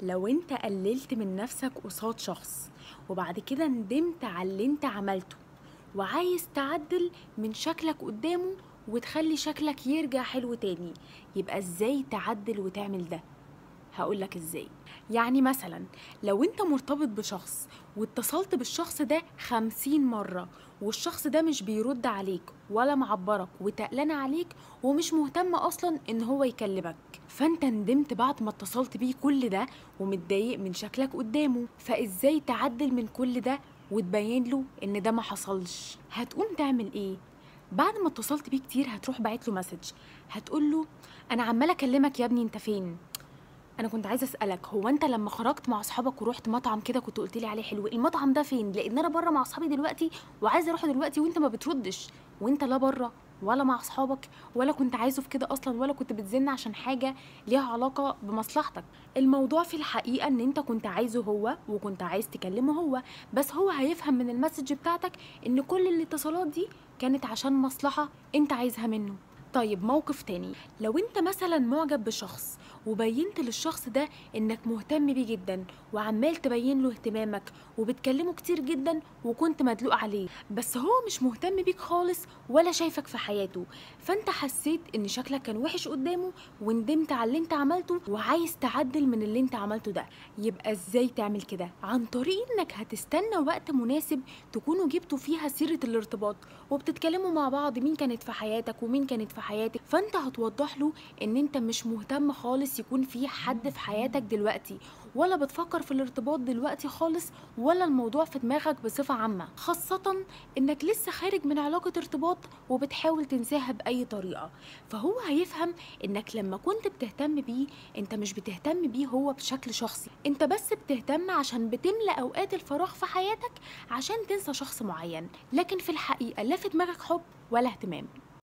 لو انت قللت من نفسك قصاد شخص وبعد كده ندمت على اللي انت عملته وعايز تعدل من شكلك قدامه وتخلي شكلك يرجع حلو تاني، يبقى ازاي تعدل وتعمل ده؟ هقولك ازاي. يعني مثلا لو انت مرتبط بشخص واتصلت بالشخص ده 50 مرة والشخص ده مش بيرد عليك ولا معبرك وتقلان عليك ومش مهتم اصلا ان هو يكلمك، فانت ندمت بعد ما اتصلت بيه كل ده ومتضايق من شكلك قدامه، فازاي تعدل من كل ده وتبين له ان ده ما حصلش؟ هتقوم تعمل ايه؟ بعد ما اتصلت بيه كتير هتروح باعت له مسج، هتقول له انا عماله اكلمك يا ابني، انت فين؟ انا كنت عايزه اسالك، هو انت لما خرجت مع اصحابك ورحت مطعم كده كنت قلت لي عليه حلو، المطعم ده فين؟ لان انا بره مع اصحابي دلوقتي وعايزه اروح دلوقتي وانت ما بتردش، وانت لا بره ولا مع اصحابك ولا كنت عايزه في كده اصلا ولا كنت بتزن عشان حاجه ليها علاقه بمصلحتك. الموضوع في الحقيقه ان انت كنت عايزه هو وكنت عايز تكلمه هو، بس هو هيفهم من المسج بتاعتك ان كل الاتصالات دي كانت عشان مصلحه انت عايزها منه. طيب موقف تاني، لو انت مثلا معجب بشخص وبينت للشخص ده انك مهتم بيه جدا وعمال تبين له اهتمامك وبتكلمه كتير جدا وكنت مدلوق عليه، بس هو مش مهتم بيك خالص ولا شايفك في حياته، فانت حسيت ان شكلك كان وحش قدامه وندمت على اللي انت عملته وعايز تعدل من اللي انت عملته ده، يبقى ازاي تعمل كده؟ عن طريق انك هتستنى وقت مناسب تكونوا جبتوا فيها سيرة الارتباط وبتتكلموا مع بعض مين كانت في حياتك ومين كانت في حياتك، فانت هتوضح له ان انت مش مهتم خالص يكون في حد في حياتك دلوقتي، ولا بتفكر في الارتباط دلوقتي خالص، ولا الموضوع في دماغك بصفة عامة، خاصة انك لسه خارج من علاقة ارتباط وبتحاول تنساها بأي طريقة. فهو هيفهم انك لما كنت بتهتم بيه انت مش بتهتم بيه هو بشكل شخصي، انت بس بتهتم عشان بتملى اوقات الفراغ في حياتك عشان تنسى شخص معين، لكن في الحقيقة لا في دماغك حب ولا اهتمام.